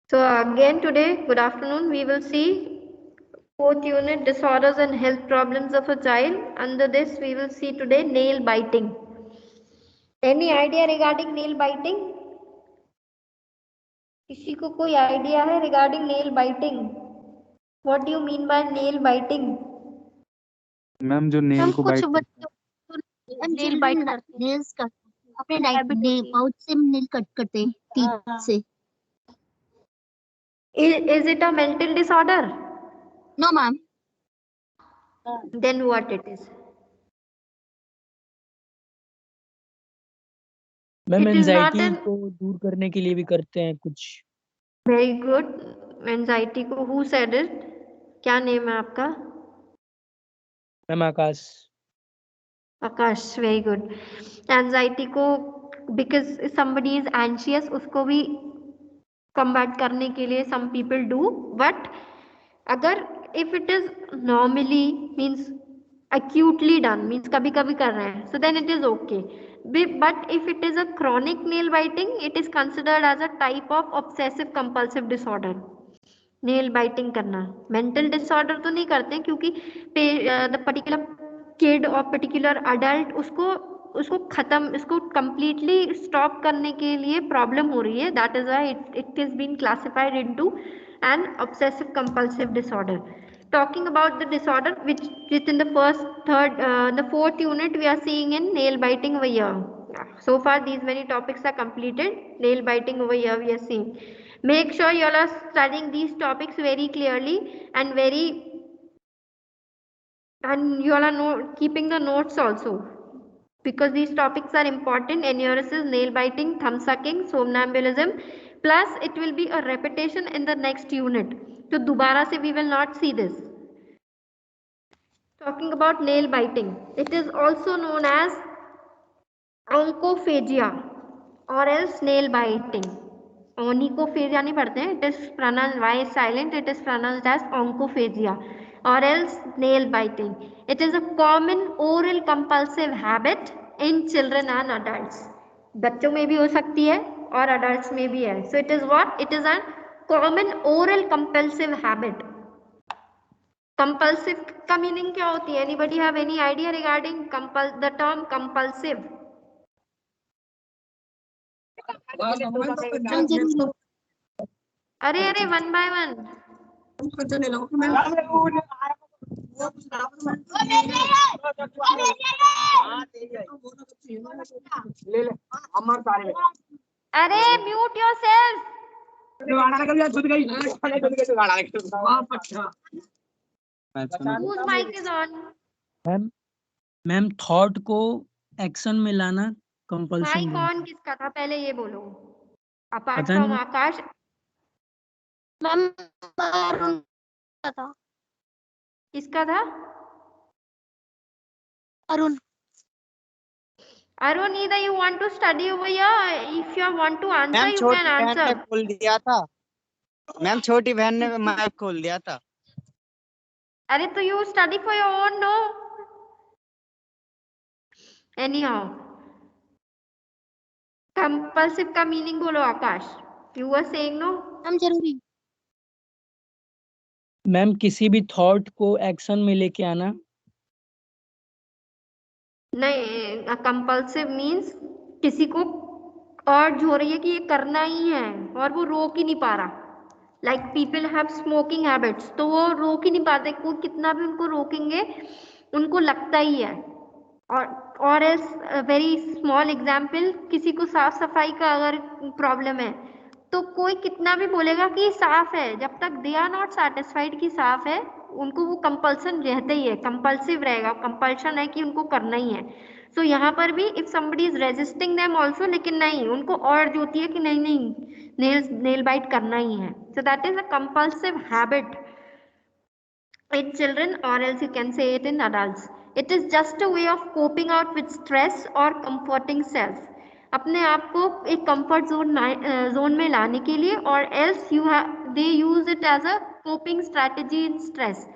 So again today, good afternoon, we will see fourth unit, disorders and health problems of a child. Under this we will see today nail biting. Any idea regarding nail biting? किसी को कोई idea है regarding nail biting? What do you mean by nail biting? Ma'am जो nail को कुछ bite बच्चों nail bite करते हैं, नेल्स कट अपने पाउच से नेल कट करते हैं टीथ से. Is it a mental disorder? No ma'am. Then what it is? Ma'am It is not anxiety an को दूर करने के लिए भी करते हैं कुछ. very good. Anxiety को who said it? क्या नेम है आपका? मैम आकाश. आकाश, वेरी गुड. एंजाइटी को बिकॉज somebody is anxious उसको भी कम्बैट करने के लिए some people do, but अगर if it is normally means acutely done means कभी कभी कर रहे हैं so then it is okay, but if it is a chronic nail biting it is considered as a type of obsessive compulsive disorder. Nail biting करना mental disorder तो नहीं करते क्योंकि द पर्टिकुलर किड और पर्टिकुलर अडल्ट उसको खत्म इसको completely stop करने के लिए प्रॉब्लम हो रही है. That is why it is been classified into an obsessive compulsive disorder. Talking about the disorder which in the the fourth unit we are seeing in nail biting over here. So far these many topics are completed. Nail biting over here we are seeing. Make sure you all are studying these topics very clearly and you all are keeping the notes also because these topics are important. Enuresis, nail biting, thumb sucking, somnambulism, plus it will be a repetition in the next unit. So dobara se we will not see this. Talking about nail biting, it is also known as oncophagia or else nail biting. Onychophagia नहीं पढ़ते हैं. It is pronounced Y silent. It is pronounced as oncophagia or else nail biting. It is a common oral compulsive habit in children and adults. बच्चों में भी हो सकती है और adults में भी है. So it is what? It is a common oral compulsive habit. Compulsive का meaning क्या होती है? Anybody have any idea regarding the term compulsive? अरे वन बाय वन. अरे mute yourself. Whose mic is on? Ma'am thought को action में लाना compulsion. Mic on किसका था पहले ये बोलो. अपार्ट पता फ्रॉम नहीं. आकाश. मैम अरुण का था. किसका था? Arun. Arun, either you want to study over here, if you want to answer ma'am you छोटी can बहन ने answer. खोल दिया था. मैम छोटी बहन ने माइक खोल दिया था. अरे तो you study for your own, no? Anyhow, compulsive का meaning बोलो आकाश. You were saying no? Ma'am जरूरी. मैम किसी भी थॉट को एक्शन में लेके आना. नहीं, कंपल्सिव मीन्स किसी को अर्ज हो रही है कि ये करना ही है और वो रोक ही नहीं पा रहा. Like people have smoking habits, तो वो रोक ही नहीं पाते. कोई कितना भी उनको रोकेंगे उनको लगता ही है. और एल्स वेरी स्मॉल एग्जाम्पल, किसी को साफ सफाई का अगर प्रॉब्लम है तो कोई कितना भी बोलेगा कि साफ है, जब तक दे आर नॉट सेटिस्फाइड कि साफ है उनको वो कंपल्सन रहता ही है. कंपल्सिव रहेगा, कंपल्शन है कि उनको करना ही है. सो यहाँ पर भी if somebody is resisting them also, लेकिन नहीं, उनको अर्ज होती है कि नहीं नेल बाइट करना ही है. So that is a compulsive habit in children or else you can say it in adults. It is just a way of coping out with stress or comforting self. अपने आप को एक comfort zone में लाने के लिए और else they use it as a coping strategy in stress.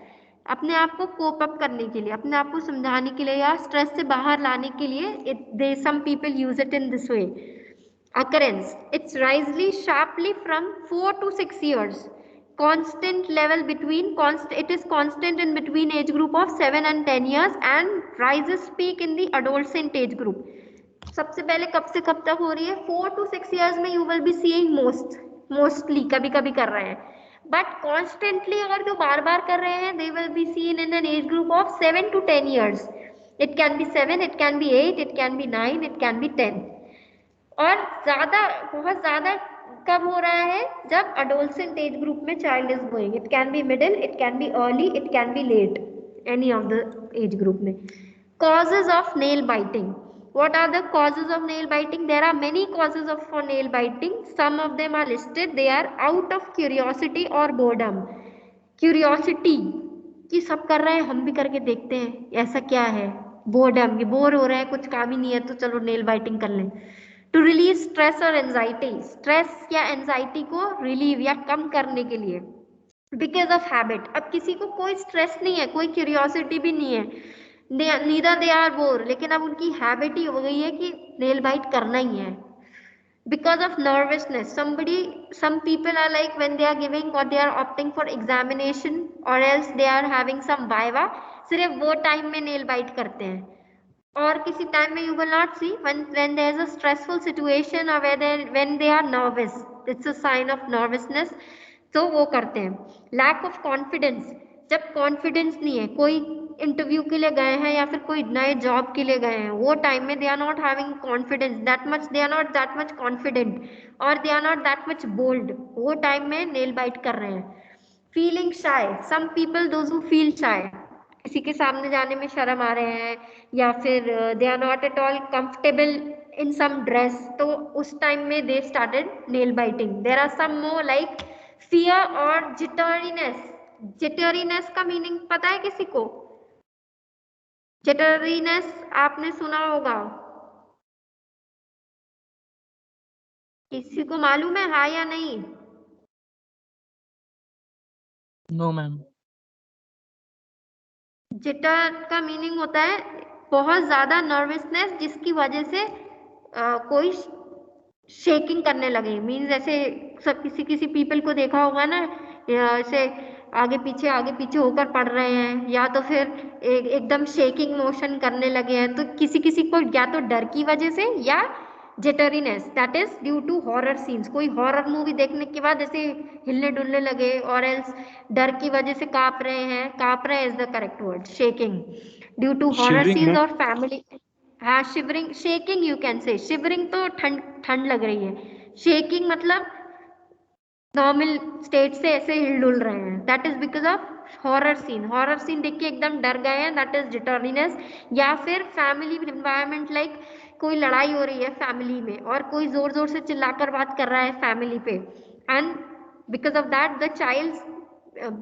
अपने आप को कोप अप करने के लिए, अपने आप को समझाने के लिए या स्ट्रेस से बाहर लाने के लिए they some people use it in this way. occurrence. It's rises sharply from 4 to 6 years. Constant level between it is constant in between age group of 7 and 10 years and rises peak in the adolescent age group. सबसे पहले कब से कब तक हो रही है? 4 to 6 years में you will be seeing mostly कभी कभी कर रहे हैं, but constantly अगर जो बार बार कर रहे हैं they will be seen in an age group of 7 to 10 years. It can be 7, it can be 8, it can be 9, it can be 10. और ज्यादा बहुत ज्यादा कब हो रहा है? जब adolescent age group में child is growing. It can be middle, it can be early, it can be late, any of the age group में. Causes of nail biting. What are the causes of nail biting? There are many causes for nail biting. Some of them are listed. They are out of curiosity or boredom. Curiosity कि सब कर रहे हैं हम भी करके देखते हैं ऐसा क्या है. Boredom कि बोर हो रहे हैं कुछ काम ही नहीं है तो चलो nail biting कर लें. To release stress or anxiety. Stress या anxiety को relieve या कम करने के लिए. Because of habit. अब किसी को कोई stress नहीं है, कोई curiosity भी नहीं है, neither they are bored, लेकिन अब उनकी हैबिट ही हो गई है कि नेल बाइट करना ही है. Because of nervousness, some people are like when they are giving or they are opting for examination or else they are having some viva, सिर्फ वो टाइम में नेल बाइट करते हैं. और किसी टाइम में you will not see when there is a stressful situation or when they are nervous, it's a sign of nervousness, तो वो करते हैं. Lack of confidence. जब कॉन्फिडेंस नहीं है, कोई इंटरव्यू के लिए गए हैं या फिर कोई नए जॉब के लिए गए हैं, वो टाइम में they are not having confidence that much, they are not that much confident और they are not that much bold, वो टाइम में नेल बाइट कर रहे हैं. Feeling shy. Some people those who feel shy, किसी के सामने जाने में शर्म आ रहे हैं या फिर they are not at all comfortable in some dress, तो उस टाइम में they started nail biting. There are some more like fear और जिटरीनेस. जिटरीनेस का मीनिंग पता है किसी को? जिटरीनेस आपने सुना होगा, किसी को मालूम है हाँ या नहीं? No ma'am. जिटर का मीनिंग होता है बहुत ज्यादा नर्वसनेस जिसकी वजह से कोई शेकिंग करने लगे. मीन्स ऐसे सब किसी पीपल को देखा होगा ना, ऐसे आगे पीछे होकर पढ़ रहे हैं या तो फिर एकदम शेकिंग मोशन करने लगे हैं, तो किसी को या तो डर की वजह से या jitteriness, that is due to horror scenes. कोई हॉरर मूवी देखने के बाद ऐसे हिलने डुलने लगे और एल्स डर की वजह से कांप रहे is the correct word. Shaking due to horror scenes और फैमिली. हाँ, shivering, shaking you can say. Shivering तो ठंड लग रही है, शेकिंग मतलब नॉर्मल स्टेट से ऐसे हिलडुल रहे हैं, that is because of horror scene. Horror scene देख के एकदम डर गए हैं, दैट इज जिटरीनेस. या फिर फैमिली एनवायरनमेंट, लाइक कोई लड़ाई हो रही है फैमिली में और कोई जोर जोर से चिल्लाकर बात कर रहा है फैमिली पे, and because of that the child's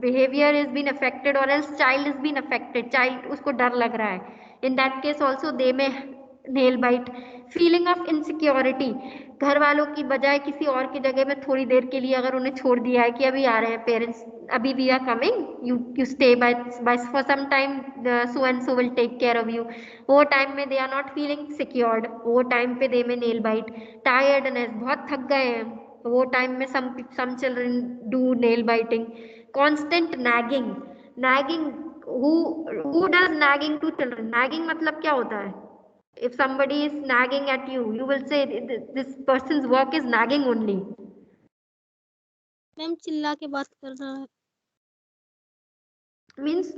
behavior is been affected or else child is been affected, child उसको डर लग रहा है, in that case also they may nail bite. feeling of insecurity. घर वालों की बजाय किसी और की जगह में थोड़ी देर के लिए अगर उन्हें छोड़ दिया है कि अभी आ रहे हैं पेरेंट्स, अभी we are coming, you stay by for some time, so and so will take care of you, वो टाइम में they are not feeling secured, वो टाइम पे they may nail bite. tiredness, बहुत थक गए हैं, वो टाइम में some children do nail biting. constant nagging. who does nagging to children? nagging मतलब क्या होता है? if somebody is nagging at you, you will say this person's work is nagging only. Ma'am चिल्ला के बात कर रहा है. means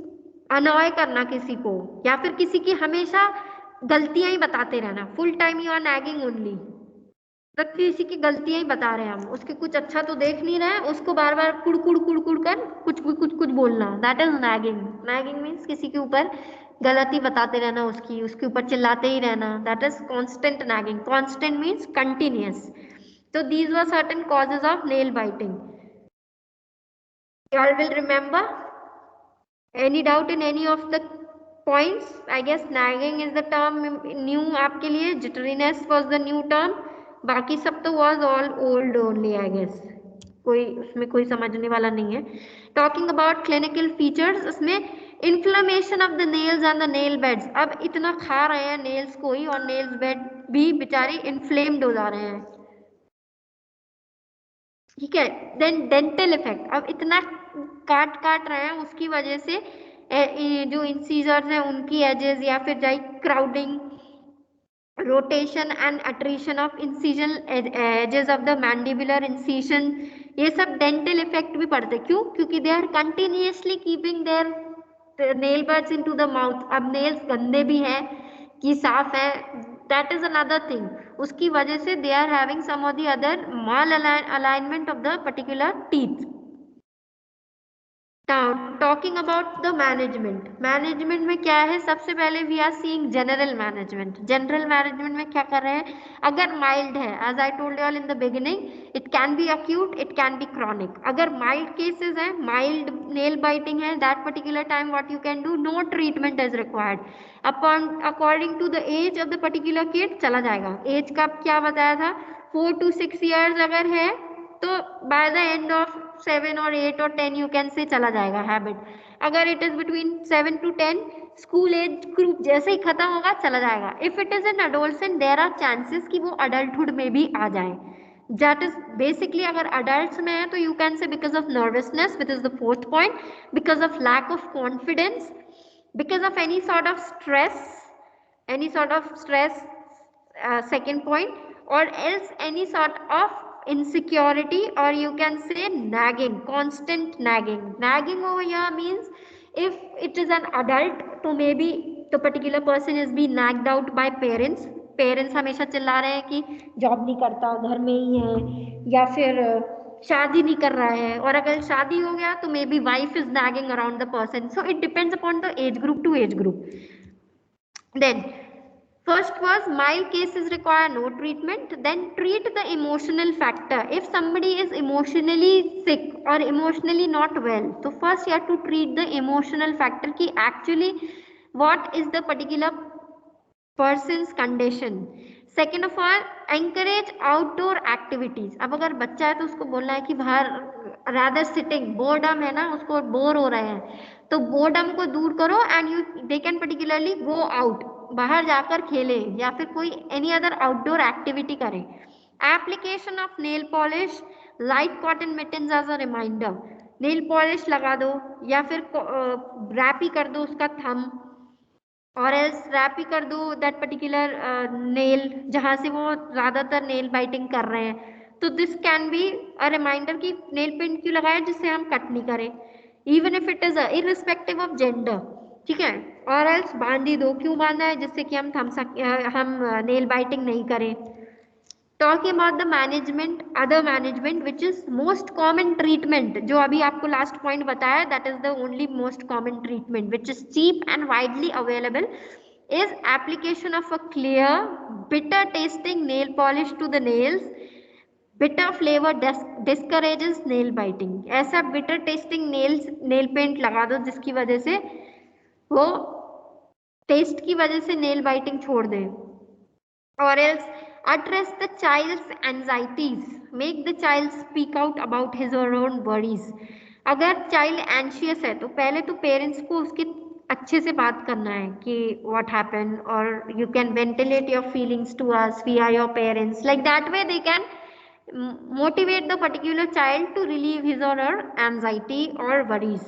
annoy करना किसी को या फिर किसी की हमेशा गलतियां ही बताते रहना. full time you are nagging only, तो किसी की गलतियां ही बता रहे हैं हम, उसके कुछ अच्छा तो देख नहीं रहे, उसको बार बार कुड़ कर कुछ बोलना, that is nagging. Nagging means किसी के ऊपर गलती बताते रहना, उसके ऊपर चिल्लाते ही रहना, that is constant nagging. Constant means continuous. तो these were certain causes of nail biting. you all will remember? any doubt in any of the points? I guess nagging is the term new आपके लिए, jitteriness was the new term, बाकी सब तो was all old only I guess, कोई उसमें कोई समझने वाला नहीं है. Talking about clinical features, उसमें inflammation of the nails and the nail beds. अब इतना खा रहे हैं nails को ही और nails bed भी बेचारे inflamed हो जा रहे हैं. ठीक है। देन डेंटल इफेक्ट, अब इतना काट रहे हैं उसकी वजह से जो इंसीजर्स हैं उनकी एजेस या फिर जाए crowding, rotation and attrition of incision edges of the mandibular incision, ये सब डेंटल इफेक्ट भी पड़ते हैं। क्यों? क्योंकि they are continuously keeping their nail buds into the mouth. अब नेल्स गंदे भी हैं कि साफ है, दैट इज अनदर थिंग। उसकी वजह से they are having some of the other malalignment of the particular teeth. Now talking about the management में क्या है, सबसे पहले we are seeing general management में क्या कर रहे हैं, अगर माइल्ड है, as I told you all in the beginning, it can be acute, it can be chronic. अगर माइल्ड केसेस है, माइल्ड नेल बाइटिंग है, that particular time what you can do, no treatment is required. Upon according to the age of the particular kid चला जाएगा। As का क्या बताया था, 4 to 6 years अगर है तो by the end of 7 or 8 or 10 you can say चला जाएगा हैबिट। अगर it is between 7 to 10, school age group जैसे ही खत्म होगा चला जाएगा। If it is an adolescent there are chances कि वो अडल्टहुड में भी आ जाए। दैट इज बेसिकली अगर अडल्ट में है तो you can say because of nervousness, which is the fourth point, because of lack of confidence, because of any sort of stress, second point, or else any sort of insecurity, or you can say nagging, constant nagging over here means if it is an adult तो maybe the particular person is being nagged out by parents हमेशा चिल्ला रहे हैं कि job नहीं करता, घर में ही है, या फिर शादी नहीं कर रहा है, और अगर शादी हो गया तो may be wife is nagging around the person. So it depends upon the age group to age group. Then first was mild cases require no treatment. Then treat the emotional factor. If somebody is emotionally sick or emotionally not well, so first you have to treat the emotional factor ki actually what is the particular person's condition. Second of all, encourage outdoor activities. अब अगर बच्चा है तो उसको बोलना है कि बाहर, rather sitting, boredom है ना, उसको बोर हो रहे हैं तो बोर्डम को दूर करो and you they can particularly go out, बाहर जाकर खेले या फिर कोई एनी अदर आउटडोर एक्टिविटी करें। Application of nail polish, light cotton mittens as a reminder, nail polish लगा दो या फिर रैप ही कर दो उसका थंब, और एल्स रैप ही कर दो दैट पर्टिकुलर नेल जहाँ से वो ज़्यादातर नेल बाइटिंग कर रहे हैं। तो this can be a reminder कि नेल पेंट क्यों लगाया, जिससे हम कट नहीं करें, even if it is irrespective of gender, ठीक है। और एल्स बांध ही दो, क्यों बांधना है, जिससे कि हम नेल बाइटिंग नहीं करें। Talking about the management, other management which is most common treatment, जो अभी आपको लास्ट पॉइंट बताया, that is the only most common treatment which is cheap and widely available, is application of a clear bitter tasting nail polish to the nails. Bitter flavor discourages nail biting. ऐसा bitter tasting nail paint लगा दो जिसकी वजह से वो test की वजह से nail biting छोड़ दे। Or else address the child's anxieties. Make the child speak out about his or her own worries. अगर child anxious है तो पहले तो parents को उसके अच्छे से बात करना है कि what happened, or you can ventilate your feelings to us, we are your parents, like that way they can motivate the particular child to relieve his or her anxiety or worries.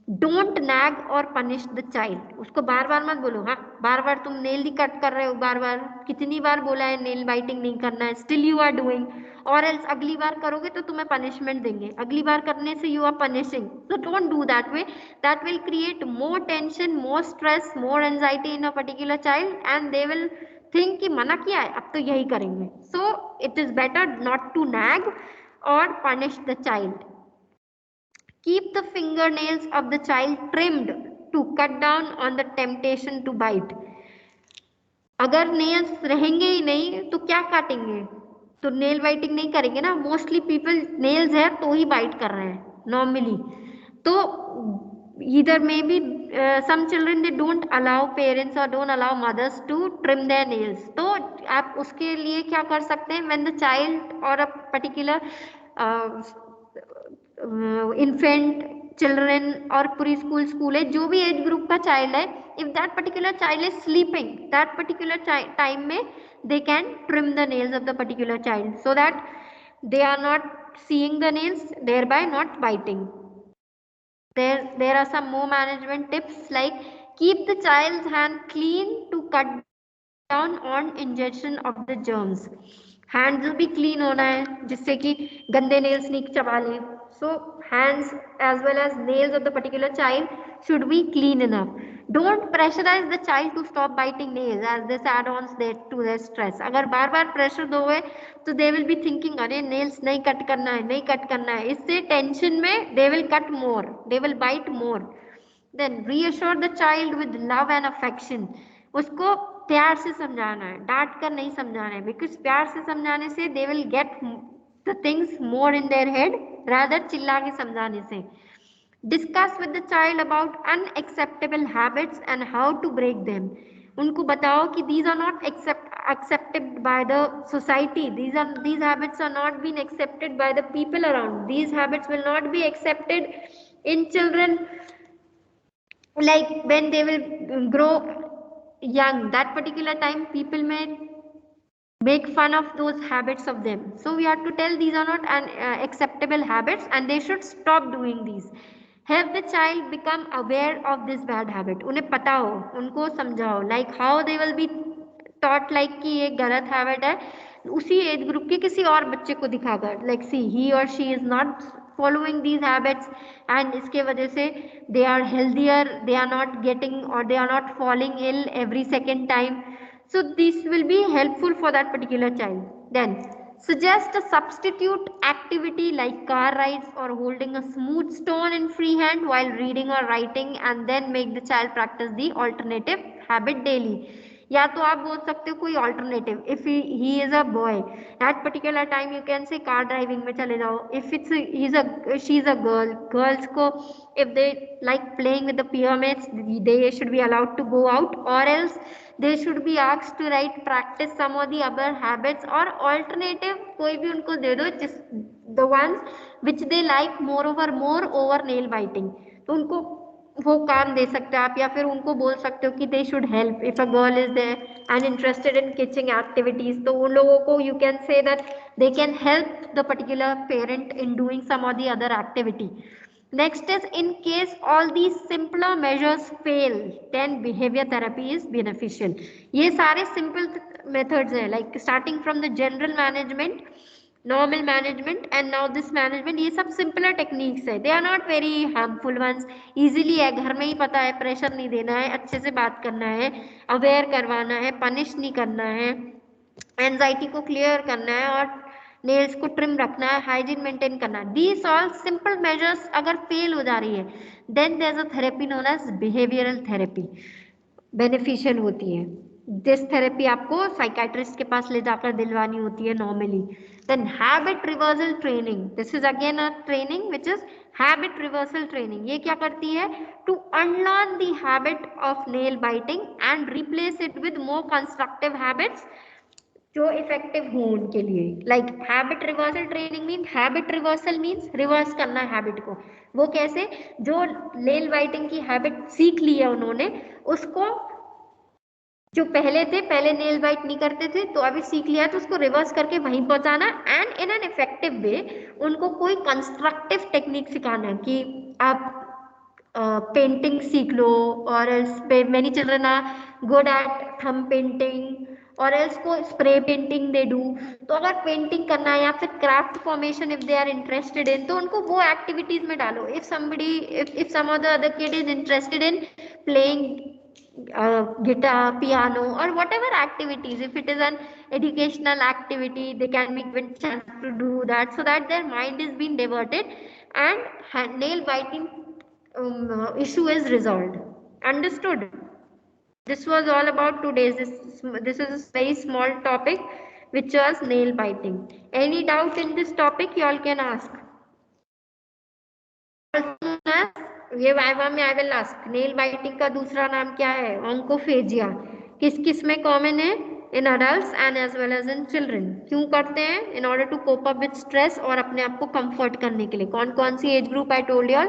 Don't nag or punish the child. उसको बार बार मत बोलो, हाँ बार बार तुम nail ही cut कर रहे हो, बार बार कितनी बार बोला है नेल बाइटिंग नहीं करना है, स्टिल यू आर डूइंग, और एल्स अगली बार करोगे तो तुम्हें पनिशमेंट देंगे, अगली बार करने से you are punishing. So don't do that way, that will create more tension, more stress, more anxiety in a particular child, and they will think कि मना किया है अब तो यही करेंगे। So it is better not to nag और punish the child. Keep the fingernails of the child trimmed to cut down on the temptation to bite. अगर नेल्स रहेंगे ही नहीं तो क्या काटेंगे, तो नेल बाइटिंग नहीं करेंगे ना। मोस्टली पीपल नेल्स है तो ही बाइट कर रहे हैं नॉर्मली। तो इधर में भी some children they don't allow parents और don't allow mothers to trim their nails, तो आप उसके लिए क्या कर सकते हैं, व्हेन द चाइल्ड और अ पर्टिकुलर इन्फेंट चिल्ड्रन और प्री स्कूल है, जो भी एज ग्रुप का चाइल्ड है, if that particular child is sleeping, that particular time में they can trim the nails of the particular child, so that they are not seeing the nails, thereby not biting. There are some more management tips like keep the child's hand clean to cut down on ingestion of the germs. Hands भी clean होना है जिससे कि गंदे nails नहीं चबा लें. So hands as well as nails of the particular child should be clean enough. Don't pressurize the child to stop biting nails as this add-ons to their stress. अगर बार बार प्रेशर दोगे तो they will be thinking अरे nails नहीं cut करना है, नहीं cut करना है. इससे टेंशन में they will cut more, they will bite more. Then reassure the child with love and affection. उसको प्यार से समझाना है, डांट कर नहीं समझाना है, बिकॉज प्यार से समझाने से they will get the things more in their head rather चिल्ला के समझाने से. Discuss with the child about unacceptable habits and how to break them. उनको बताओ कि these are not accepted by the society, these habits are not being accepted by the people around, these habits will not be accepted in children like when they will grow young. That particular time people may make fun of those habits of them, so we have to tell these are not acceptable habits and they should stop doing these. Have the child become aware of this bad habit. उन्हें पता हो, उनको समझाओ, like how they will be taught like कि ये गलत habit है उसी एज ग्रुप के किसी और बच्चे को दिखाकर, like see he or she is not following these habits and इसके वजह से they are healthier, they are not getting or they are not falling ill every second time. So this will be helpful for that particular child. Then suggest a substitute activity like car rides or holding a smooth stone in free hand while reading or writing and then make the child practice the alternative habit daily. या तो आप बोल सकते हो कोई alternative. If he is a boy at particular time you can say car driving में चले जाओ. If it's she is a girl, girls को if they like playing with the peer mates they should be allowed to go out और else they should be asked to write practice some of the other habits और alternative कोई भी उनको दे दो जिस the ones which they like more over nail biting. तो उनको वो काम दे सकते हैं आप, या फिर उनको बोल सकते हो कि they should help if a girl is there and interested in kitchen activities, तो उन लोगों को you can say that they can help the particular parent in doing some of the other activity. Next is in case all these simpler measures fail, then behavior therapy is beneficial. ये सारे simple methods हैं, like starting from the general management, normal management and now this management. ये सब simpler techniques है, they are not very harmful ones. easily है, घर में ही पता है, pressure नहीं देना है, अच्छे से बात करना है, aware करवाना है, punish नहीं करना है, anxiety को clear करना है और नेल्स को ट्रिम रखना है, हाइजीन मेंटेन करना है. दीज ऑल सिंपल मेजर्स अगर फेल हो जा रही है then there is a therapy known as behavioural therapy, beneficial होती है. दिस थेरेपी आपको साइकाइट्रिस्ट के पास ले जाकर दिलवानी होती है normally. Then habit reversal training, this is again a training which is habit reversal training. ये क्या करती है? To unlearn the habit of nail biting and replace it with more constructive habits जो इफेक्टिव हो उनके लिए. Like habit reversal training mean, habit reversal means reverse करना है हैबिट को. वो कैसे? जो नेल बाइटिंग की हैबिट सीख ली है उन्होंने, उसको जो पहले थे, पहले नेल बाइट नहीं करते थे तो अभी सीख लिया है, तो उसको रिवर्स करके वहीं पहुंचाना and in an effective way उनको कोई कंस्ट्रक्टिव टेक्निक सिखाना है कि आप पेंटिंग सीख लो और many children are good at thumb painting और एल्स को स्प्रे पेंटिंग दे डू. तो अगर पेंटिंग करना है या फिर craft formation if they are interested in, तो उनको वो एक्टिविटीज में डालो. If some of the other kid is interested in playing guitar, piano or whatever activities, if it is an educational activity they can be given chance to do that so that their mind is being diverted and nail biting issue is resolved. Understood? This was all about today's. This is a very small topic which was nail biting. Any doubt in this topic you all can ask. ये viva में I will ask, nail biting का दूसरा नाम क्या है? ऑन्कोफेजिया. किस किस में कॉमन है? In adults and as well as in children. क्यों करते हैं? In order to cope up with stress और अपने आप को कंफर्ट करने के लिए. कौन कौन सी age group? I told you all.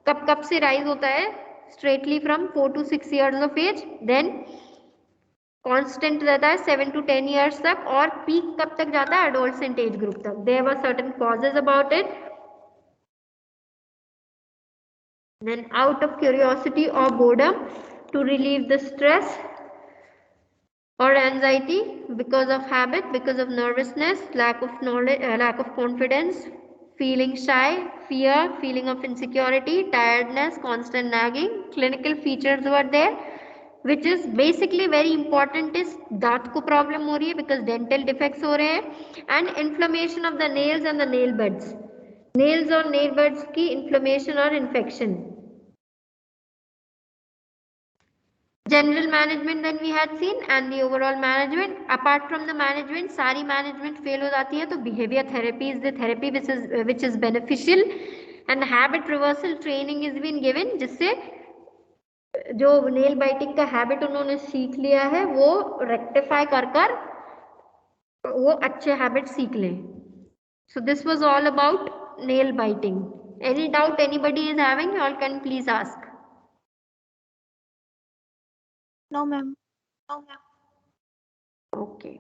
कब कब से राइज होता है? Straightly from 4 to 6 years of age. Then constant रहता है 7 to 10 years तक, और पीक कब तक जाता है? एडोलसेंट एज ग्रुप तक. There were certain causes about it. Then out of curiosity or boredom, to relieve the stress or anxiety, because of habit, because of nervousness, lack of knowledge, lack of confidence, feeling shy, fear, feeling of insecurity, tiredness, constant nagging. Clinical features were there, which is basically very important is दांत को problem हो रही है because dental defects हो रहे हैं, and inflammation of the nails and the nail beds. Nails और nail beds की inflammation और infection. General management then we had seen, and the overall management. Apart from the management, सारी management fail हो जाती है, तो behavior therapy is the therapy which is beneficial, and habit reversal training is been given, जिससे जो nail biting का habit उन्होंने सीख लिया है वो रेक्टिफाई कर वो अच्छे हैबिट सीख लें. So this was all about nail biting. Any doubt anybody is having, you all can please ask. No, ma'am. Okay.